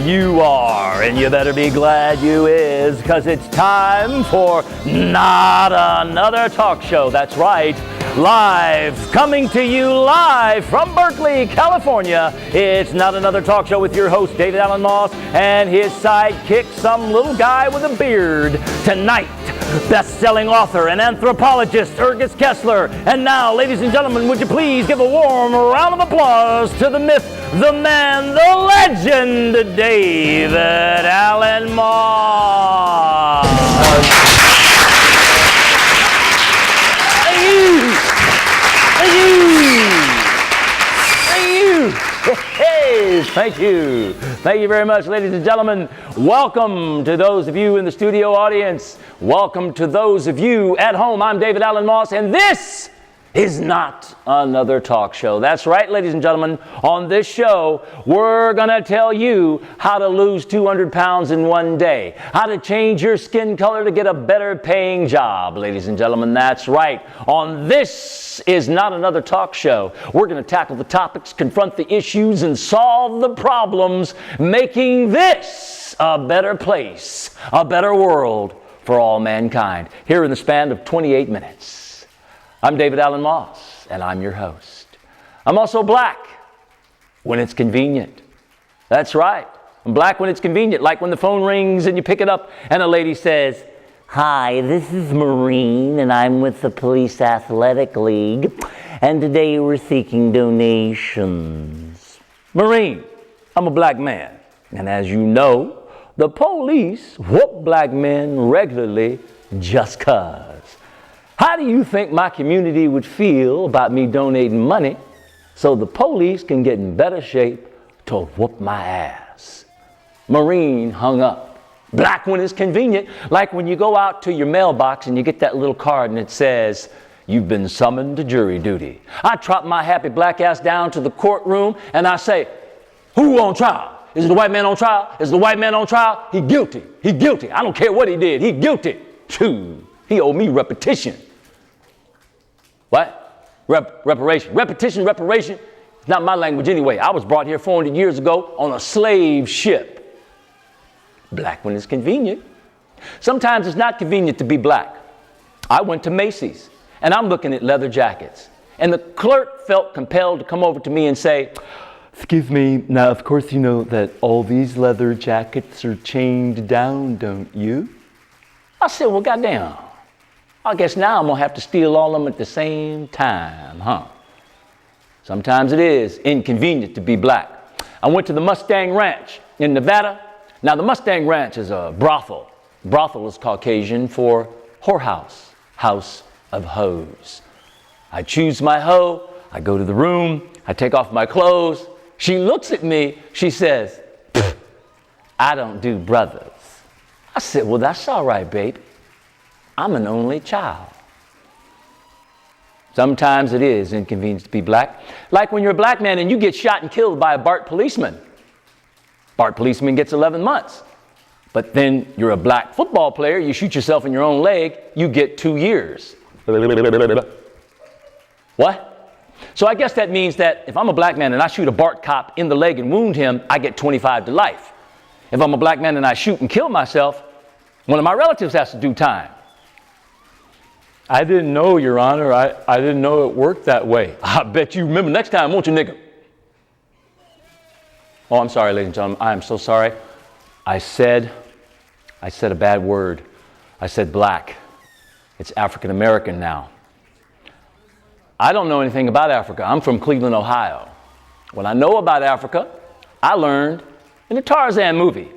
You are, and you better be glad you is, because it's time for Not Another Talk Show. That's right, live, coming to you live from Berkeley, California. It's Not Another Talk Show with your host, David Alan Moss, and his sidekick, some little guy with a beard. Tonight, best-selling author and anthropologist Ergis Kessler. And now, ladies and gentlemen, would you please give a warm round of applause to the myth, the man, the legend, David Alan Moss. Thank you. Thank you. Thank you. Hey, thank you. Thank you very much, ladies and gentlemen. Welcome to those of you in the studio audience. Welcome to those of you at home. I'm David Alan Moss, and this is Not Another Talk Show. That's right, ladies and gentlemen. On this show, we're going to tell you how to lose 200 pounds in one day, how to change your skin color to get a better paying job, ladies and gentlemen. That's right. On This Is Not Another Talk Show, we're going to tackle the topics, confront the issues, and solve the problems, making this a better place, a better world for all mankind. Here in the span of 28 minutes. I'm David Alan Moss, and I'm your host. I'm also black when it's convenient. That's right. I'm black when it's convenient, like when the phone rings and you pick it up and a lady says, "Hi, this is Maureen, and I'm with the Police Athletic League, and today we're seeking donations." Maureen, I'm a black man, and as you know, the police whoop black men regularly just 'cause. How do you think my community would feel about me donating money so the police can get in better shape to whoop my ass? Maureen hung up. Black when it's convenient, like when you go out to your mailbox and you get that little card and it says, "You've been summoned to jury duty." I trot my happy black ass down to the courtroom and I say, "Who on trial? Is the white man on trial? Is the white man on trial? He guilty. He guilty. I don't care what he did. He guilty." Phew. He owed me repetition. What? Reparation. Reparation. It's not my language anyway. I was brought here 400 years ago on a slave ship. Black when it's convenient. Sometimes it's not convenient to be black. I went to Macy's, and I'm looking at leather jackets. And the clerk felt compelled to come over to me and say, "Excuse me, now of course you know that all these leather jackets are chained down, don't you?" I said, "Well, goddamn. I guess now I'm going to have to steal all of them at the same time, huh?" Sometimes it is inconvenient to be black. I went to the Mustang Ranch in Nevada. Now, the Mustang Ranch is a brothel. Brothel is Caucasian for whorehouse, house of hoes. I choose my hoe. I go to the room. I take off my clothes. She looks at me. She says, "I don't do brothers." I said, "Well, that's all right, baby. I'm an only child." Sometimes it is inconvenient to be black. Like when you're a black man and you get shot and killed by a BART policeman. BART policeman gets 11 months. But then you're a black football player, you shoot yourself in your own leg, you get 2 years. What? So I guess that means that if I'm a black man and I shoot a BART cop in the leg and wound him, I get 25 to life. If I'm a black man and I shoot and kill myself, one of my relatives has to do time. "I didn't know, Your Honor. I didn't know it worked that way." I bet you remember next time, won't you, nigga? Oh, I'm sorry, ladies and gentlemen. I am so sorry. I said a bad word. I said black. It's African American now. I don't know anything about Africa. I'm from Cleveland, Ohio. What I know about Africa, I learned in the Tarzan movie.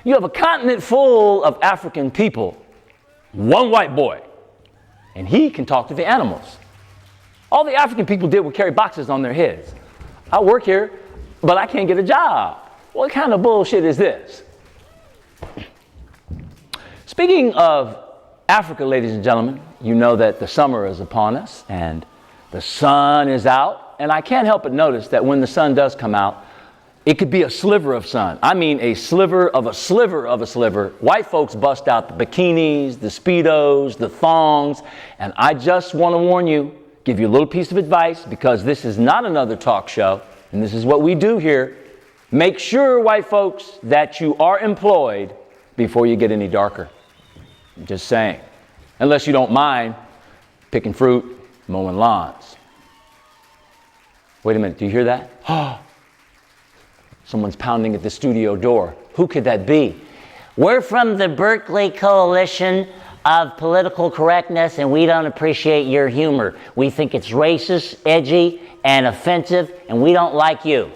You have a continent full of African people, one white boy, and he can talk to the animals. All the African people did was carry boxes on their heads. I work here, but I can't get a job. What kind of bullshit is this? Speaking of Africa, ladies and gentlemen, you know that the summer is upon us and the sun is out, and I can't help but notice that when the sun does come out, it could be a sliver of sun. I mean a sliver of a sliver of a sliver. White folks bust out the bikinis, the Speedos, the thongs, and I just want to warn you, give you a little piece of advice, because this is not another talk show, and this is what we do here. Make sure, white folks, that you are employed before you get any darker. I'm just saying. Unless you don't mind picking fruit, mowing lawns. Wait a minute, do you hear that? Oh, someone's pounding at the studio door. Who could that be? We're from the Berkeley Coalition of Political Correctness, and we don't appreciate your humor. We think it's racist, edgy, and offensive, and we don't like you.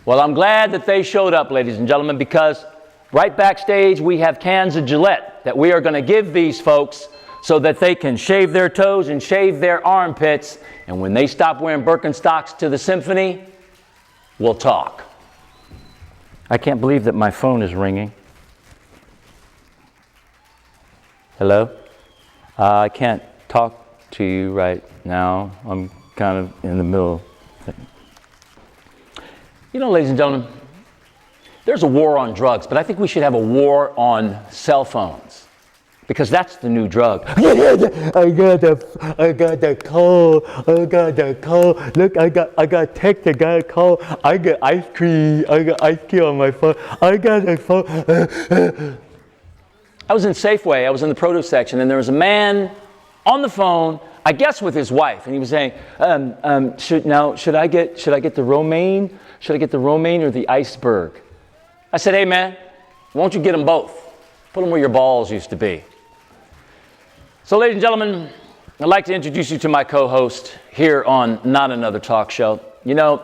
Well, I'm glad that they showed up, ladies and gentlemen, because right backstage we have cans of Gillette that we are going to give these folks so that they can shave their toes and shave their armpits. And when they stop wearing Birkenstocks to the symphony, we'll talk. I can't believe that my phone is ringing. Hello? I can't talk to you right now. I'm kind of in the middle. You know, ladies and gentlemen, there's a war on drugs, but I think we should have a war on cell phones, because that's the new drug. I got the cold. Look, I got text. I got a cold. I got ice cream. I got ice cream on my phone. I got a phone. I was in Safeway. I was in the produce section, and there was a man on the phone, I guess with his wife, and he was saying, should I get the romaine? Should I get the romaine or the iceberg? I said, hey man, why don't you get them both? Put them where your balls used to be. So ladies and gentlemen, I'd like to introduce you to my co-host here on Not Another Talk Show. You know,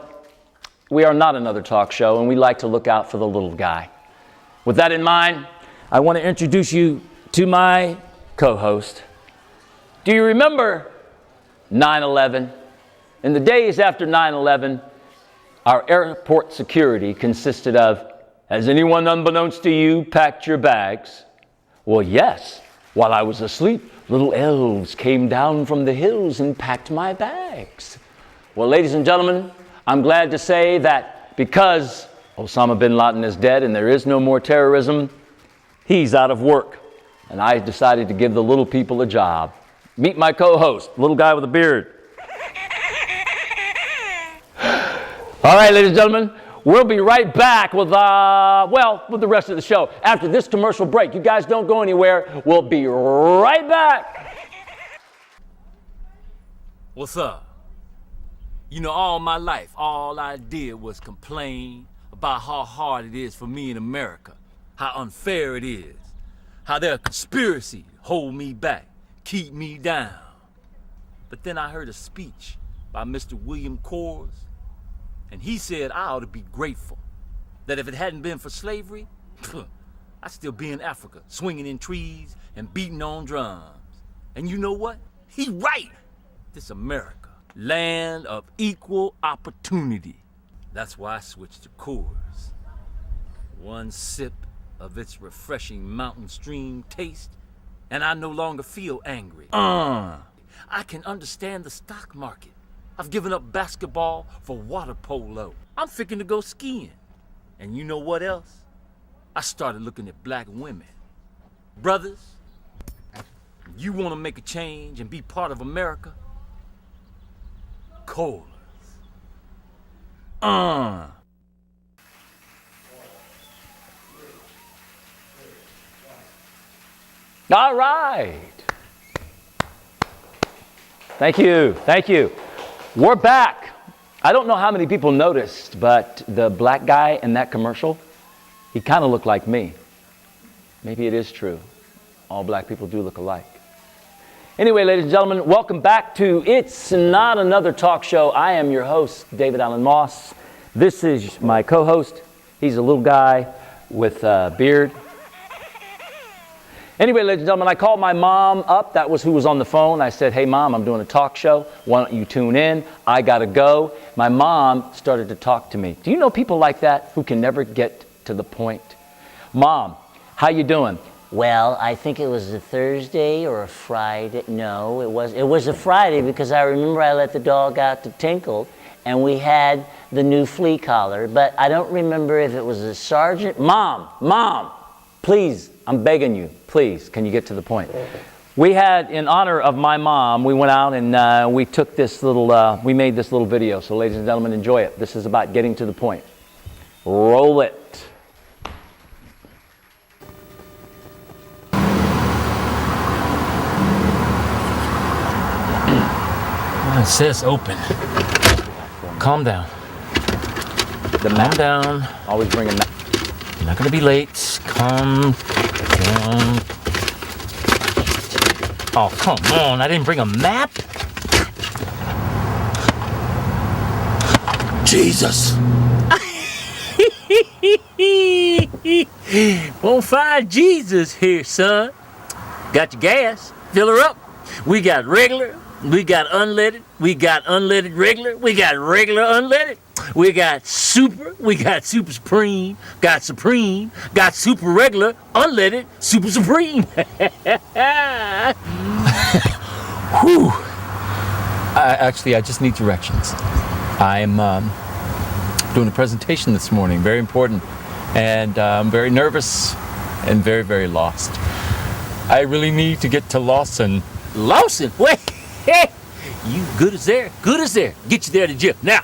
we are not another talk show, and we like to look out for the little guy. With that in mind, I want to introduce you to my co-host. Do you remember 9/11? In the days after 9/11, our airport security consisted of, has anyone unbeknownst to you packed your bags? Well, yes. While I was asleep, little elves came down from the hills and packed my bags. Well, ladies and gentlemen, I'm glad to say that because Osama bin Laden is dead and there is no more terrorism, he's out of work. And I decided to give the little people a job. Meet my co-host, little guy with a beard. All right, ladies and gentlemen, we'll be right back with the rest of the show after this commercial break. You guys don't go anywhere. We'll be right back. What's up? You know, all my life, all I did was complain about how hard it is for me in America, how unfair it is, how there are conspiracies to hold me back, keep me down. But then I heard a speech by Mr. William Coors, and he said I ought to be grateful that if it hadn't been for slavery, I'd still be in Africa, swinging in trees and beating on drums. And you know what? He right. This America, land of equal opportunity. That's why I switched to Coors. One sip of its refreshing mountain stream taste, and I no longer feel angry. I can understand the stock market. I've given up basketball for water polo. I'm fixing to go skiing. And you know what else? I started looking at black women. Brothers, you want to make a change and be part of America? Coors. All right. Thank you. We're back. I don't know how many people noticed, but the black guy in that commercial, he kind of looked like me. Maybe it is true. All black people do look alike. Anyway, ladies and gentlemen, welcome back to It's Not Another Talk Show. I am your host, David Allen Moss. This is my co-host. He's a little guy with a beard. Anyway, ladies and gentlemen, I called my mom up. That was who was on the phone. I said, hey, Mom, I'm doing a talk show. Why don't you tune in? I got to go. My mom started to talk to me. Do you know people like that who can never get to the point? Mom, how you doing? Well, I think it was a Thursday or a Friday. No, it was a Friday, because I remember I let the dog out to Tinkle, and we had the new flea collar, but I don't remember if it was a sergeant. Mom, please, I'm begging you, please, can you get to the point? We had, in honor of my mom, we went out and we took this little, we made this little video. So ladies and gentlemen, enjoy it. This is about getting to the point. Roll it. It says open. Calm down. The Calm map. down. Always bring a map. You're not gonna be late. Calm down. Oh, come on. I didn't bring a map. Jesus. Won't find Jesus here, son. Got your gas. Fill her up. We got regular. We got unleaded. We got unleaded regular. We got regular unleaded. We got super. We got super supreme. Got supreme. Got super regular. Unleaded. Super supreme. Whew. Actually, I just need directions. I'm doing a presentation this morning. Very important. And I'm very nervous and very, very lost. I really need to get to Lawson. Lawson? Wait. You good as there? Good as there. Get you there to Jeff. Now,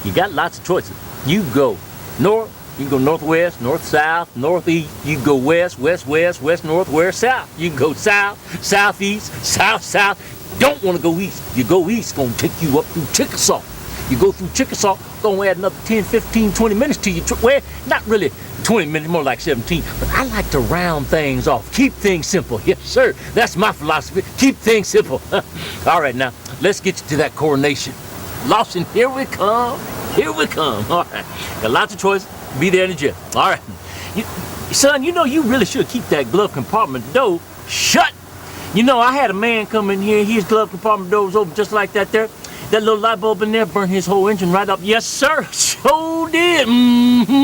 you got lots of choices. You go north, you can go northwest, north south, northeast. You can go west, west west, west north, west south. You can go south, southeast, south south. Don't want to go east. You go east, gonna take you up through Chickasaw. You go through Chickasaw, gonna add another 10, 15, 20 minutes to your trip. Well, not really 20 minutes, more like 17. But I like to round things off. Keep things simple. Yes, sir. That's my philosophy. Keep things simple. All right, now, let's get you to that coronation. Lawson, here we come. Here we come. All right. Got lots of choices. Be there in the gym. All right. Son, you know you really should keep that glove compartment door shut. You know, I had a man come in here. His glove compartment door was open just like that there. That little light bulb in there burned his whole engine right up. Yes, sir. Sure did.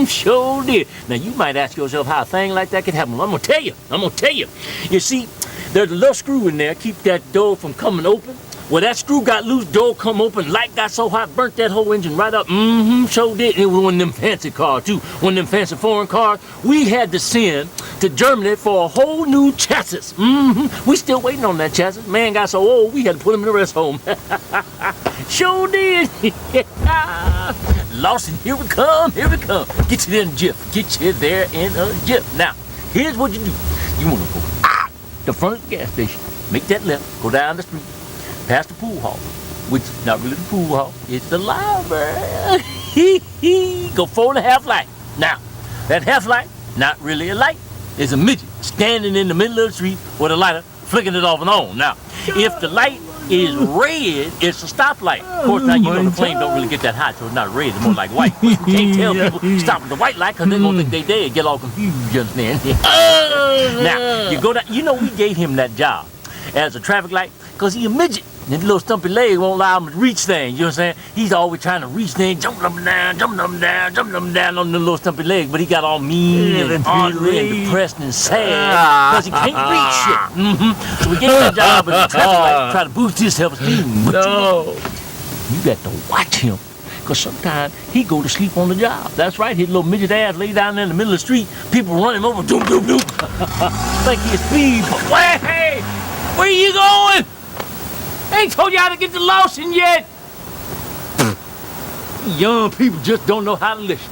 Sure did. Now, you might ask yourself how a thing like that could happen. Well, I'm going to tell you. I'm going to tell you. You see, there's a little screw in there. Keep that door from coming open. Well, that screw got loose, door come open, light got so hot, burnt that whole engine right up. Sure did. It was one of them fancy cars, too. One of them fancy foreign cars. We had to send to Germany for a whole new chassis. We still waiting on that chassis. Man got so old, we had to put him in the rest home. Sure did. Lawson, here we come, here we come. Get you there in a jiff. Get you there in a jiff. Now, here's what you do. You want to go out the front of the gas station, make that left, go down the street, past the pool hall, which is not really the pool hall, it's the library. Go 4.5 light. Now, that half light, not really a light, is a midget standing in the middle of the street with a lighter, flicking it off and on. Now, if the light is red, it's a stoplight. Of course, now you know the flame don't really get that hot, so it's not red, it's more like white. You can't tell people stop at the white light because they're going to think they dead, get all confused, you understand? Now, you go down, you know we gave him that job as a traffic light because he a midget. And his little stumpy leg won't allow him to reach things, you know what I'm saying? He's always trying to reach things, jumping up and down, jumping up and down, jumping up and down on the little stumpy leg, but he got all mean and ornery and depressed and sad because he can't reach shit. So we gave him that job as a traffic light to try to boost his self-esteem. No. You got to watch him because sometimes he go to sleep on the job. That's right, his little midget ass lay down there in the middle of the street, people run him over, doom, doom, doom. Think he's speed, but hey, where you going? I ain't told you how to get to Lawson yet. Young people just don't know how to listen.